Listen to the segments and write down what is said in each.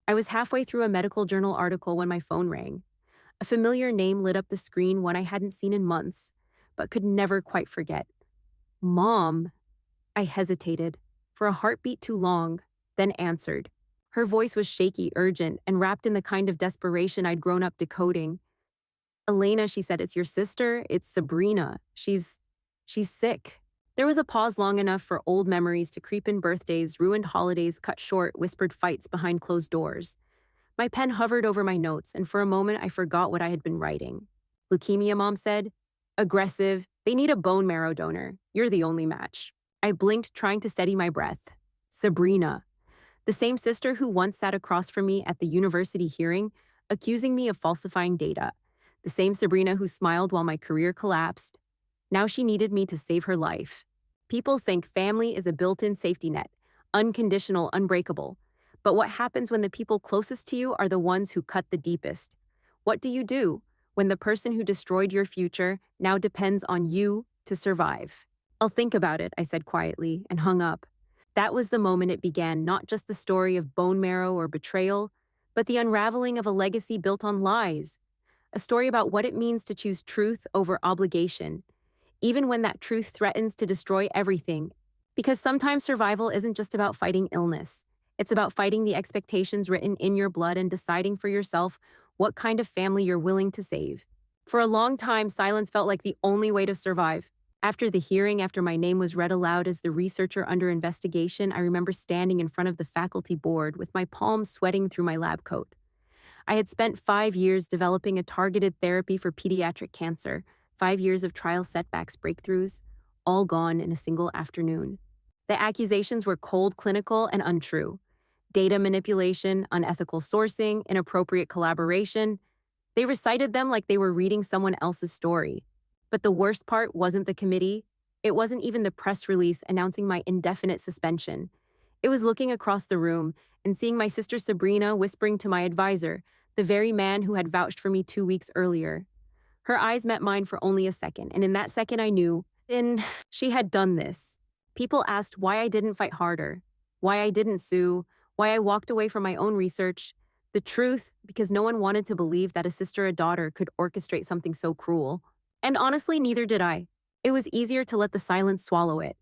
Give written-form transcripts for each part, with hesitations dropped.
I was halfway through a medical journal article when my phone rang. A familiar name lit up the screen, one I hadn't seen in months, but could never quite forget. Mom. I hesitated, for a heartbeat too long, then answered. Her voice was shaky, urgent, and wrapped in the kind of desperation I'd grown up decoding. Elena, she said, it's your sister. It's Sabrina. She's sick. There was a pause long enough for old memories to creep in: birthdays, ruined holidays, cut short, whispered fights behind closed doors. My pen hovered over my notes, and for a moment I forgot what I had been writing. Leukemia, Mom said. Aggressive. They need a bone marrow donor. You're the only match. I blinked, trying to steady my breath. Sabrina. The same sister who once sat across from me at the university hearing, accusing me of falsifying data. The same Sabrina who smiled while my career collapsed. Now she needed me to save her life. People think family is a built-in safety net, unconditional, unbreakable. But what happens when the people closest to you are the ones who cut the deepest? What do you do when the person who destroyed your future now depends on you to survive? I'll think about it, I said quietly, and hung up. That was the moment it began, not just the story of bone marrow or betrayal, but the unraveling of a legacy built on lies. A story about what it means to choose truth over obligation, even when that truth threatens to destroy everything. Because sometimes survival isn't just about fighting illness. It's about fighting the expectations written in your blood and deciding for yourself what kind of family you're willing to save. For a long time, silence felt like the only way to survive. After the hearing, after my name was read aloud as the researcher under investigation, I remember standing in front of the faculty board with my palms sweating through my lab coat. I had spent 5 years developing a targeted therapy for pediatric cancer, 5 years of trial setbacks, breakthroughs, all gone in a single afternoon. The accusations were cold, clinical, and untrue. Data manipulation, unethical sourcing, inappropriate collaboration. They recited them like they were reading someone else's story. But the worst part wasn't the committee. It wasn't even the press release announcing my indefinite suspension. It was looking across the room and seeing my sister Sabrina whispering to my advisor, the very man who had vouched for me 2 weeks earlier. Her eyes met mine for only a second, and in that second I knew, she had done this. People asked why I didn't fight harder, why I didn't sue, why I walked away from my own research. The truth, because no one wanted to believe that a sister or daughter could orchestrate something so cruel. And honestly, neither did I. It was easier to let the silence swallow it.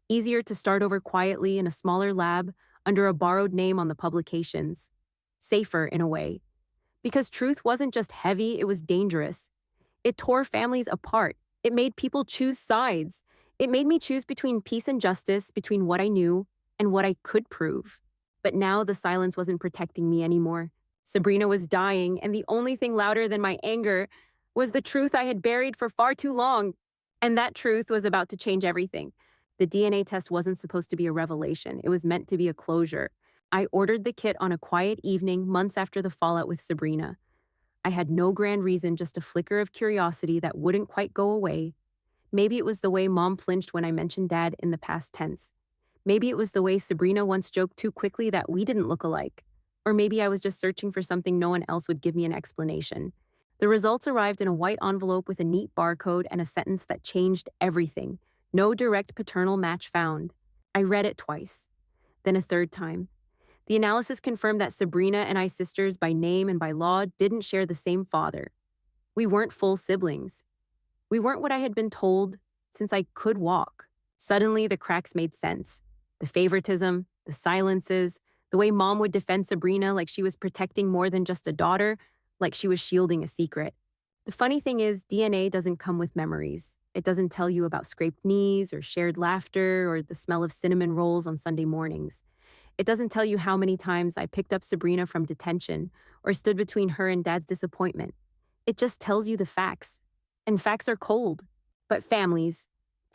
Easier to start over quietly in a smaller lab under a borrowed name on the publications. Safer in a way. Because truth wasn't just heavy, it was dangerous. It tore families apart. It made people choose sides. It made me choose between peace and justice, between what I knew and what I could prove. But now the silence wasn't protecting me anymore. Sabrina was dying, and the only thing louder than my anger was the truth I had buried for far too long. And that truth was about to change everything. The DNA test wasn't supposed to be a revelation. It was meant to be a closure. I ordered the kit on a quiet evening months after the fallout with Sabrina. I had no grand reason, just a flicker of curiosity that wouldn't quite go away. Maybe it was the way Mom flinched when I mentioned Dad in the past tense. Maybe it was the way Sabrina once joked too quickly that we didn't look alike. Or maybe I was just searching for something no one else would give me an explanation. The results arrived in a white envelope with a neat barcode and a sentence that changed everything. No direct paternal match found. I read it twice, then a third time. The analysis confirmed that Sabrina and I, sisters by name and by law, didn't share the same father. We weren't full siblings. We weren't what I had been told since I could walk. Suddenly, the cracks made sense. The favoritism, the silences, the way Mom would defend Sabrina like she was protecting more than just a daughter, like she was shielding a secret. The funny thing is, DNA doesn't come with memories. It doesn't tell you about scraped knees or shared laughter or the smell of cinnamon rolls on Sunday mornings. It doesn't tell you how many times I picked up Sabrina from detention or stood between her and Dad's disappointment. It just tells you the facts. And facts are cold. But families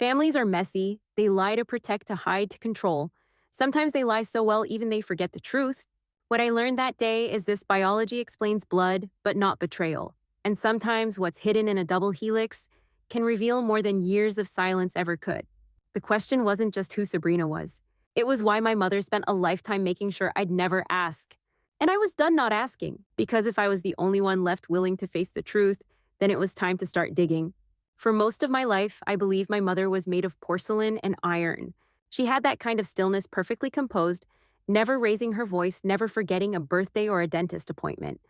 are messy. They lie to protect, to hide, to control. Sometimes they lie so well even they forget the truth. What I learned that day is this: biology explains blood, but not betrayal. And sometimes what's hidden in a double helix can reveal more than years of silence ever could. The question wasn't just who Sabrina was. It was why my mother spent a lifetime making sure I'd never ask. And I was done not asking, because if I was the only one left willing to face the truth, then it was time to start digging. For most of my life, I believed my mother was made of porcelain and iron. She had that kind of stillness, perfectly composed, never raising her voice, never forgetting a birthday or a dentist appointment.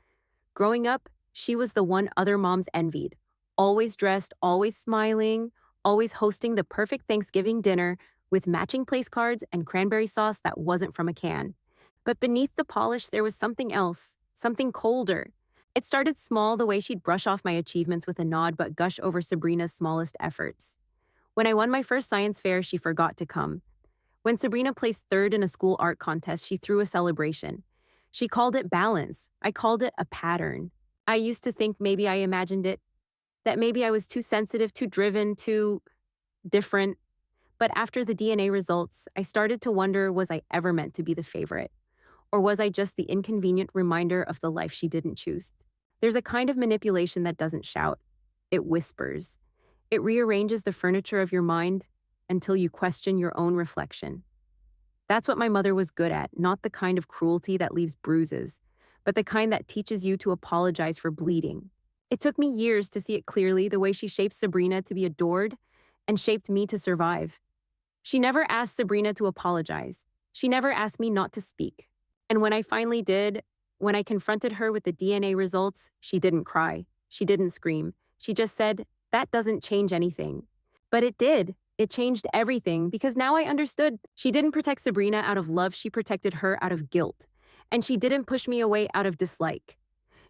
Growing up, she was the one other moms envied. Always dressed, always smiling, always hosting the perfect Thanksgiving dinner with matching place cards and cranberry sauce that wasn't from a can. But beneath the polish, there was something else, something colder. It started small, the way she'd brush off my achievements with a nod but gush over Sabrina's smallest efforts. When I won my first science fair, she forgot to come. When Sabrina placed third in a school art contest, she threw a celebration. She called it balance. I called it a pattern. I used to think maybe I imagined it, that maybe I was too sensitive, too driven, too different. But after the DNA results, I started to wonder, was I ever meant to be the favorite? Or was I just the inconvenient reminder of the life she didn't choose? There's a kind of manipulation that doesn't shout. It whispers. It rearranges the furniture of your mind until you question your own reflection. That's what my mother was good at, not the kind of cruelty that leaves bruises, but the kind that teaches you to apologize for bleeding. It took me years to see it clearly, the way she shaped Sabrina to be adored and shaped me to survive. She never asked Sabrina to apologize. She never asked me not to speak. And when I finally did, when I confronted her with the DNA results, she didn't cry. She didn't scream. She just said, "That doesn't change anything." But it did. It changed everything, because now I understood. She didn't protect Sabrina out of love, she protected her out of guilt. And she didn't push me away out of dislike.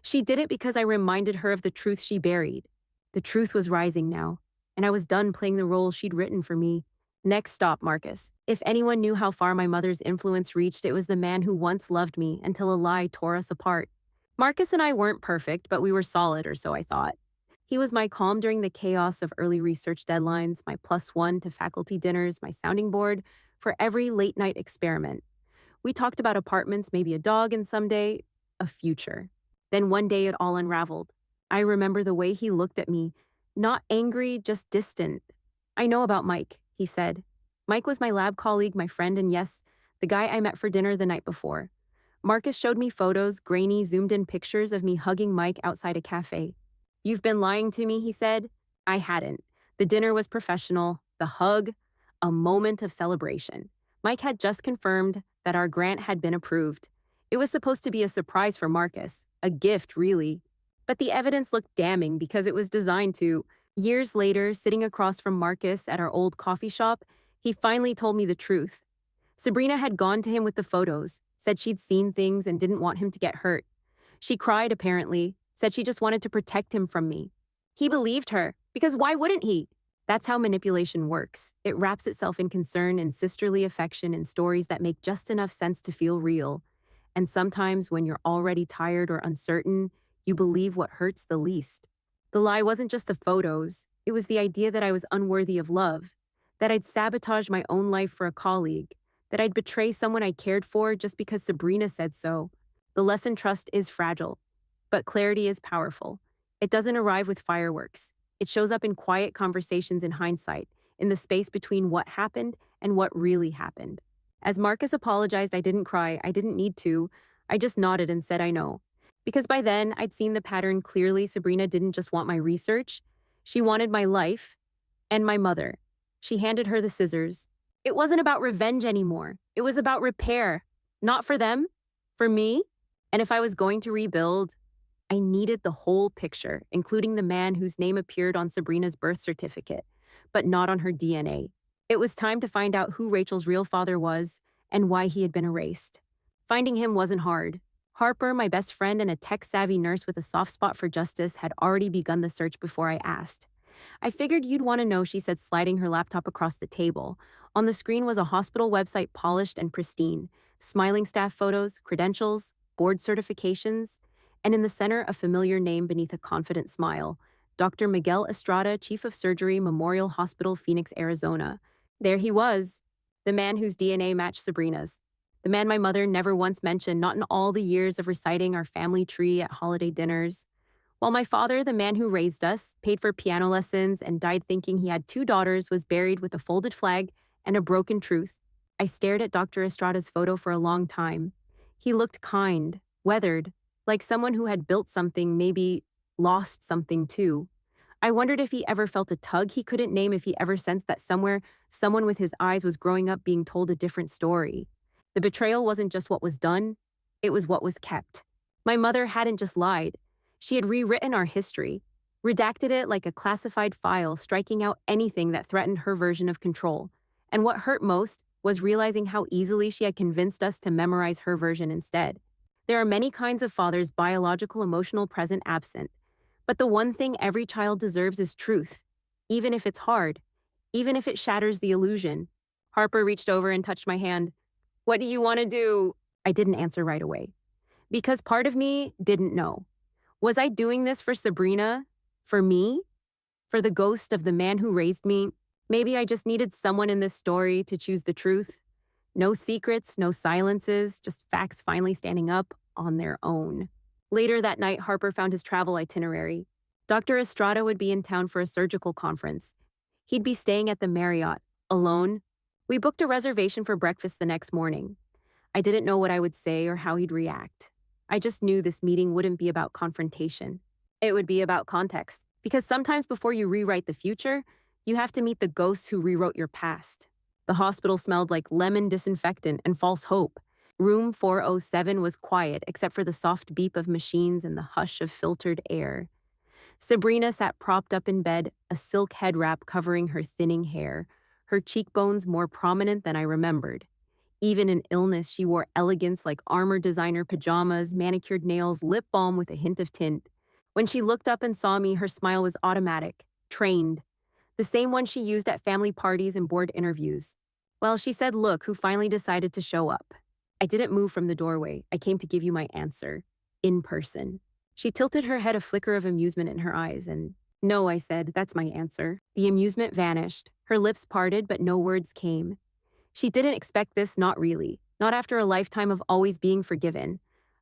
She did it because I reminded her of the truth she buried. The truth was rising now, and I was done playing the role she'd written for me. Next stop, Marcus. If anyone knew how far my mother's influence reached, it was the man who once loved me until a lie tore us apart. Marcus and I weren't perfect, but we were solid, or so I thought. He was my calm during the chaos of early research deadlines, my +1 to faculty dinners, my sounding board for every late-night experiment. We talked about apartments, maybe a dog, and someday, a future. Then one day it all unraveled. I remember the way he looked at me, not angry, just distant. "I know about Mike," he said. Mike was my lab colleague, my friend, and yes, the guy I met for dinner the night before. Marcus showed me photos, grainy, zoomed-in pictures of me hugging Mike outside a cafe. "You've been lying to me," he said. I hadn't. The dinner was professional, the hug, a moment of celebration. Mike had just confirmed that our grant had been approved. It was supposed to be a surprise for Marcus, a gift, really. But the evidence looked damning because it was designed to. Years later, sitting across from Marcus at our old coffee shop, he finally told me the truth. Sabrina had gone to him with the photos, said she'd seen things and didn't want him to get hurt. She cried, apparently, said she just wanted to protect him from me. He believed her, because why wouldn't he? That's how manipulation works. It wraps itself in concern and sisterly affection in stories that make just enough sense to feel real. And sometimes when you're already tired or uncertain, you believe what hurts the least. The lie wasn't just the photos. It was the idea that I was unworthy of love, that I'd sabotage my own life for a colleague, that I'd betray someone I cared for just because Sabrina said so. The lesson: trust is fragile, but clarity is powerful. It doesn't arrive with fireworks. It shows up in quiet conversations in hindsight, in the space between what happened and what really happened. As Marcus apologized, I didn't cry. I didn't need to. I just nodded and said I know. Because by then, I'd seen the pattern clearly. Sabrina didn't just want my research. She wanted my life and my mother. She handed her the scissors. It wasn't about revenge anymore. It was about repair. Not for them, for me. And if I was going to rebuild, I needed the whole picture, including the man whose name appeared on Sabrina's birth certificate, but not on her DNA. It was time to find out who Rachel's real father was and why he had been erased. Finding him wasn't hard. Harper, my best friend and a tech-savvy nurse with a soft spot for justice, had already begun the search before I asked. "I figured you'd want to know," she said, sliding her laptop across the table. On the screen was a hospital website, polished and pristine, smiling staff photos, credentials, board certifications, and in the center, a familiar name beneath a confident smile: Dr. Miguel Estrada, Chief of Surgery, Memorial Hospital, Phoenix, Arizona. There he was, the man whose DNA matched Sabrina's. The man my mother never once mentioned, not in all the years of reciting our family tree at holiday dinners. While my father, the man who raised us, paid for piano lessons, and died thinking he had 2 daughters, was buried with a folded flag and a broken truth. I stared at Dr. Estrada's photo for a long time. He looked kind, weathered, like someone who had built something, maybe lost something too. I wondered if he ever felt a tug he couldn't name, if he ever sensed that somewhere, someone with his eyes was growing up being told a different story. The betrayal wasn't just what was done, it was what was kept. My mother hadn't just lied. She had rewritten our history, redacted it like a classified file, striking out anything that threatened her version of control. And what hurt most was realizing how easily she had convinced us to memorize her version instead. There are many kinds of fathers, biological, emotional, present, absent. But the one thing every child deserves is truth, even if it's hard, even if it shatters the illusion. Harper reached over and touched my hand. "What do you want to do?" I didn't answer right away, because part of me didn't know. Was I doing this for Sabrina? For me? For the ghost of the man who raised me? Maybe I just needed someone in this story to choose the truth. No secrets, no silences, just facts finally standing up on their own. Later that night, Harper found his travel itinerary. Dr. Estrada would be in town for a surgical conference. He'd be staying at the Marriott, alone. We booked a reservation for breakfast the next morning. I didn't know what I would say or how he'd react. I just knew this meeting wouldn't be about confrontation. It would be about context, because sometimes before you rewrite the future, you have to meet the ghosts who rewrote your past. The hospital smelled like lemon disinfectant and false hope. Room 407 was quiet except for the soft beep of machines and the hush of filtered air. Sabrina sat propped up in bed, a silk head wrap covering her thinning hair, her cheekbones more prominent than I remembered. Even in illness, she wore elegance like armor designer pajamas, manicured nails, lip balm with a hint of tint. When she looked up and saw me, her smile was automatic, trained, the same one she used at family parties and board interviews. Well, she said, "Look who finally decided to show up." I didn't move from the doorway. I came to give you my answer. In person. She tilted her head, a flicker of amusement in her eyes, and "No," I said, "that's my answer." The amusement vanished. Her lips parted, but no words came. She didn't expect this, not really. Not after a lifetime of always being forgiven,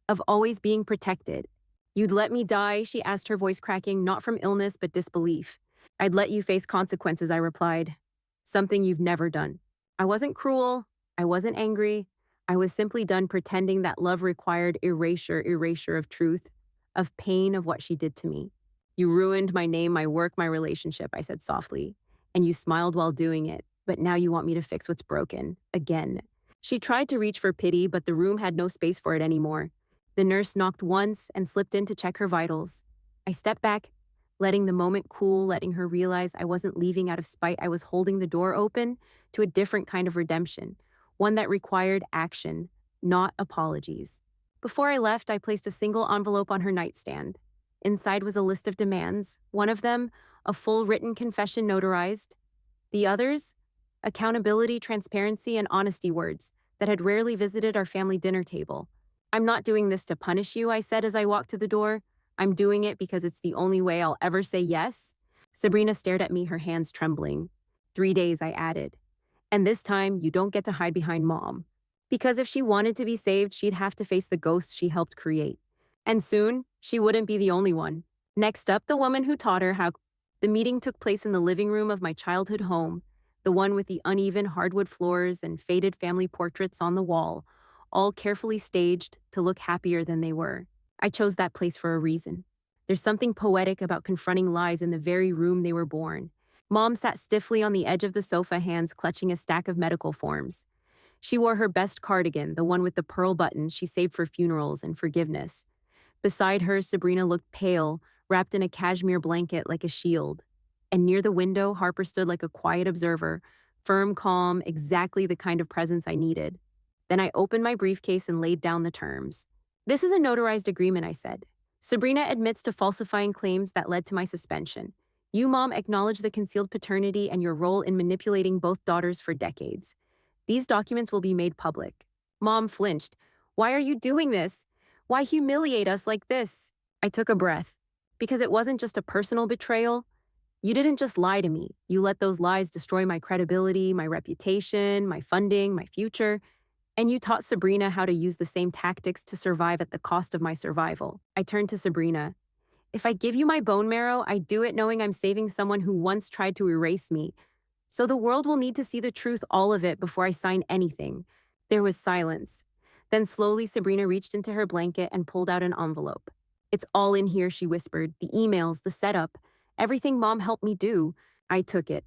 of always being protected. "You'd let me die?" she asked, her voice cracking, not from illness, but disbelief. "I'd let you face consequences," I replied. "Something you've never done." I wasn't cruel. I wasn't angry. I was simply done pretending that love required erasure of truth, of pain, of what she did to me. "You ruined my name, my work, my relationship," I said softly. "And you smiled while doing it, but now you want me to fix what's broken, again." She tried to reach for pity, but the room had no space for it anymore. The nurse knocked once and slipped in to check her vitals. I stepped back, letting the moment cool, letting her realize I wasn't leaving out of spite. I was holding the door open to a different kind of redemption, one that required action, not apologies. Before I left, I placed a single envelope on her nightstand. Inside was a list of demands, one of them, a full written confession notarized. The others, accountability, transparency, and honesty words that had rarely visited our family dinner table. "I'm not doing this to punish you," I said as I walked to the door. "I'm doing it because it's the only way I'll ever say yes." Sabrina stared at me, her hands trembling. 3 days, I added. "And this time, you don't get to hide behind Mom. Because if she wanted to be saved, she'd have to face the ghosts she helped create. And soon, she wouldn't be the only one." Next up, the woman who taught her how. The meeting took place in the living room of my childhood home, the one with the uneven hardwood floors and faded family portraits on the wall, all carefully staged to look happier than they were. I chose that place for a reason. There's something poetic about confronting lies in the very room they were born. Mom sat stiffly on the edge of the sofa, hands clutching a stack of medical forms. She wore her best cardigan, the one with the pearl buttons she saved for funerals and forgiveness. Beside her, Sabrina looked pale, wrapped in a cashmere blanket like a shield. And near the window, Harper stood like a quiet observer, firm, calm, exactly the kind of presence I needed. Then I opened my briefcase and laid down the terms. "This is a notarized agreement," I said. "Sabrina admits to falsifying claims that led to my suspension. You, Mom, acknowledge the concealed paternity and your role in manipulating both daughters for decades. These documents will be made public." Mom flinched. "Why are you doing this? Why humiliate us like this?" I took a breath. "Because it wasn't just a personal betrayal. You didn't just lie to me. You let those lies destroy my credibility, my reputation, my funding, my future. And you taught Sabrina how to use the same tactics to survive at the cost of my survival." I turned to Sabrina. "If I give you my bone marrow, I do it knowing I'm saving someone who once tried to erase me. So the world will need to see the truth, all of it, before I sign anything." There was silence. Then slowly Sabrina reached into her blanket and pulled out an envelope. "It's all in here," she whispered. "The emails, the setup, everything Mom helped me do." I took it.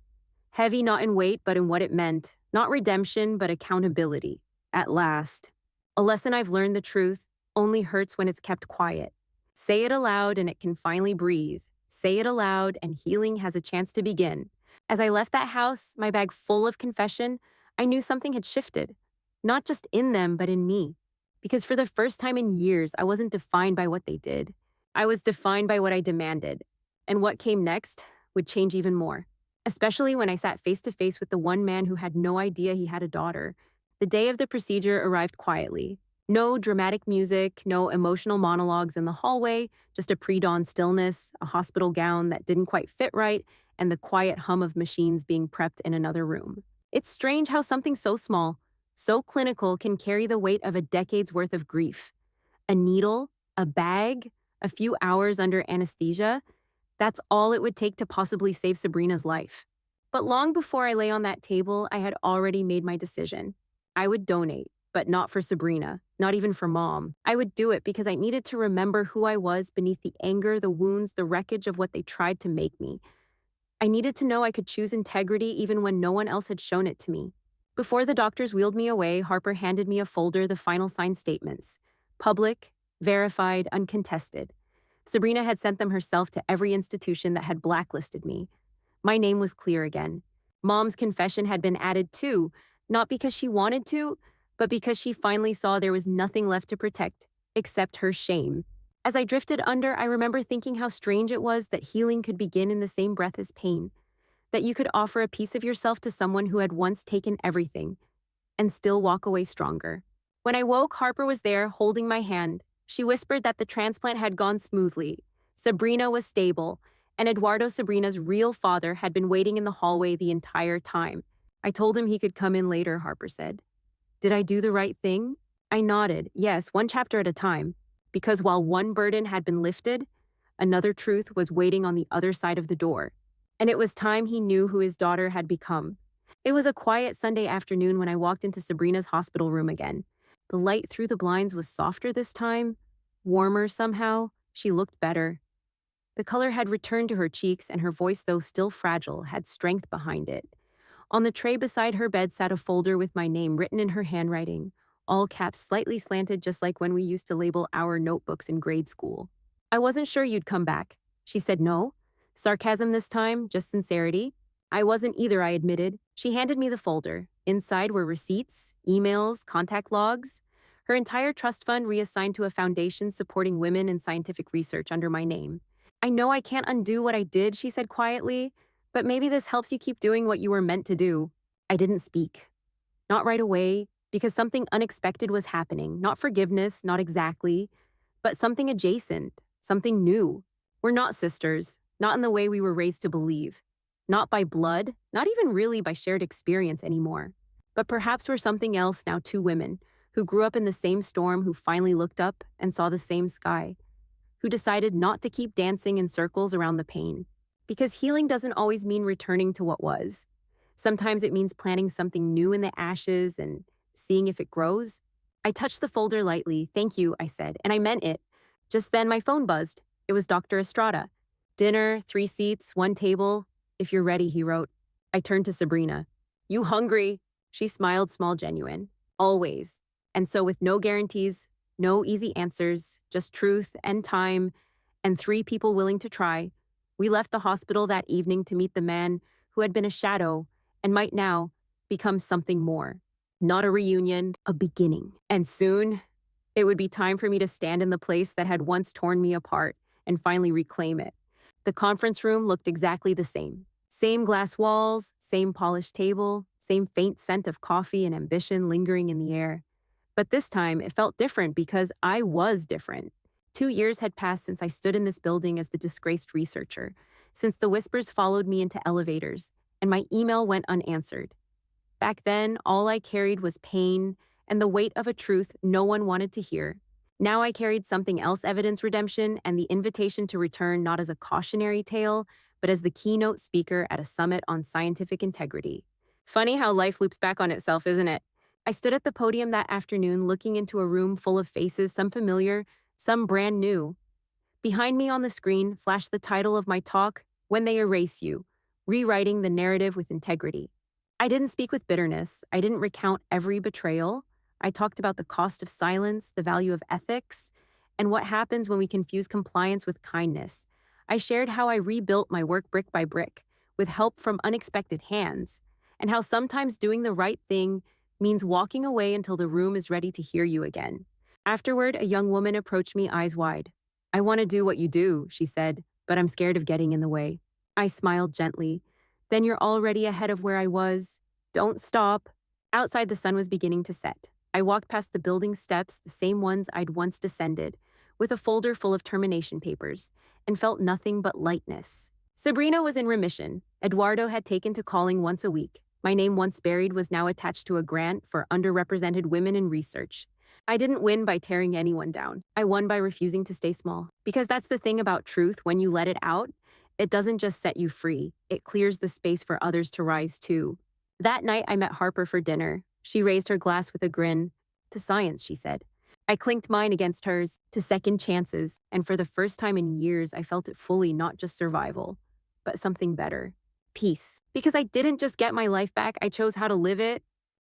Heavy not in weight, but in what it meant. Not redemption, but accountability. At last. A lesson I've learned: the truth only hurts when it's kept quiet. Say it aloud and it can finally breathe. Say it aloud and healing has a chance to begin. As I left that house, my bag full of confession, I knew something had shifted. Not just in them, but in me. Because for the first time in years, I wasn't defined by what they did. I was defined by what I demanded. And what came next would change even more. Especially when I sat face to face with the one man who had no idea he had a daughter. The day of the procedure arrived quietly. No dramatic music, no emotional monologues in the hallway, just a pre-dawn stillness, a hospital gown that didn't quite fit right, and the quiet hum of machines being prepped in another room. It's strange how something so small, so clinical, can carry the weight of a decade's worth of grief. A needle, a bag, a few hours under anesthesia, that's all it would take to possibly save Sabrina's life. But long before I lay on that table, I had already made my decision. I would donate, but not for Sabrina, not even for Mom. I would do it because I needed to remember who I was beneath the anger, the wounds, the wreckage of what they tried to make me. I needed to know I could choose integrity even when no one else had shown it to me. Before the doctors wheeled me away, Harper handed me a folder, the final signed statements. Public, verified, uncontested. Sabrina had sent them herself to every institution that had blacklisted me. My name was clear again. Mom's confession had been added too, not because she wanted to, but because she finally saw there was nothing left to protect except her shame. As I drifted under, I remember thinking how strange it was that healing could begin in the same breath as pain, that you could offer a piece of yourself to someone who had once taken everything and still walk away stronger. When I woke, Harper was there holding my hand. She whispered that the transplant had gone smoothly. Sabrina was stable, and Eduardo, Sabrina's real father, had been waiting in the hallway the entire time. I told him he could come in later, Harper said. Did I do the right thing? I nodded, yes, one chapter at a time, because while one burden had been lifted, another truth was waiting on the other side of the door. And it was time he knew who his daughter had become. It was a quiet Sunday afternoon when I walked into Sabrina's hospital room again. The light through the blinds was softer this time, warmer somehow. She looked better. The color had returned to her cheeks, and her voice, though still fragile, had strength behind it. On the tray beside her bed sat a folder with my name written in her handwriting, all caps slightly slanted, just like when we used to label our notebooks in grade school. I wasn't sure you'd come back. She said no. Sarcasm this time, just sincerity. I wasn't either, I admitted. She handed me the folder. Inside were receipts, emails, contact logs. Her entire trust fund reassigned to a foundation supporting women in scientific research under my name. I know I can't undo what I did, she said quietly, but maybe this helps you keep doing what you were meant to do. I didn't speak. Not right away, because something unexpected was happening. Not forgiveness, not exactly, but something adjacent, something new. We're not sisters, not in the way we were raised to believe. Not by blood, not even really by shared experience anymore. But perhaps we're something else now, two women who grew up in the same storm, who finally looked up and saw the same sky, who decided not to keep dancing in circles around the pain. Because healing doesn't always mean returning to what was. Sometimes it means planting something new in the ashes and seeing if it grows. I touched the folder lightly. Thank you, I said, and I meant it. Just then my phone buzzed. It was Dr. Estrada. Dinner, 3 seats, 1 table. If you're ready, he wrote. I turned to Sabrina. You hungry? She smiled, small, genuine. Always. And so with no guarantees, no easy answers, just truth and time, and 3 people willing to try, we left the hospital that evening to meet the man who had been a shadow and might now become something more. Not a reunion, a beginning. And soon, it would be time for me to stand in the place that had once torn me apart and finally reclaim it. The conference room looked exactly the same. Same glass walls, same polished table, same faint scent of coffee and ambition lingering in the air. But this time, it felt different because I was different. 2 years had passed since I stood in this building as the disgraced researcher, since the whispers followed me into elevators, and my email went unanswered. Back then, all I carried was pain and the weight of a truth no one wanted to hear. Now I carried something else: evidence, redemption, and the invitation to return, not as a cautionary tale, but as the keynote speaker at a summit on scientific integrity. Funny how life loops back on itself, isn't it? I stood at the podium that afternoon, looking into a room full of faces, some familiar, some brand new. Behind me on the screen flashed the title of my talk, When They Erase You, Rewriting the Narrative with Integrity. I didn't speak with bitterness. I didn't recount every betrayal. I talked about the cost of silence, the value of ethics, and what happens when we confuse compliance with kindness. I shared how I rebuilt my work brick by brick, with help from unexpected hands, and how sometimes doing the right thing means walking away until the room is ready to hear you again. Afterward, a young woman approached me eyes wide. "I want to do what you do," she said, "but I'm scared of getting in the way." I smiled gently. "Then you're already ahead of where I was. Don't stop." Outside, the sun was beginning to set. I walked past the building steps, the same ones I'd once descended, with a folder full of termination papers, and felt nothing but lightness. Sabrina was in remission. Eduardo had taken to calling once a week. My name, once buried, was now attached to a grant for underrepresented women in research. I didn't win by tearing anyone down. I won by refusing to stay small. Because that's the thing about truth: when you let it out, it doesn't just set you free, it clears the space for others to rise too. That night, I met Harper for dinner. She raised her glass with a grin. "To science," she said. I clinked mine against hers, to second chances, and for the first time in years, I felt it fully, not just survival, but something better. Peace. Because I didn't just get my life back, I chose how to live it,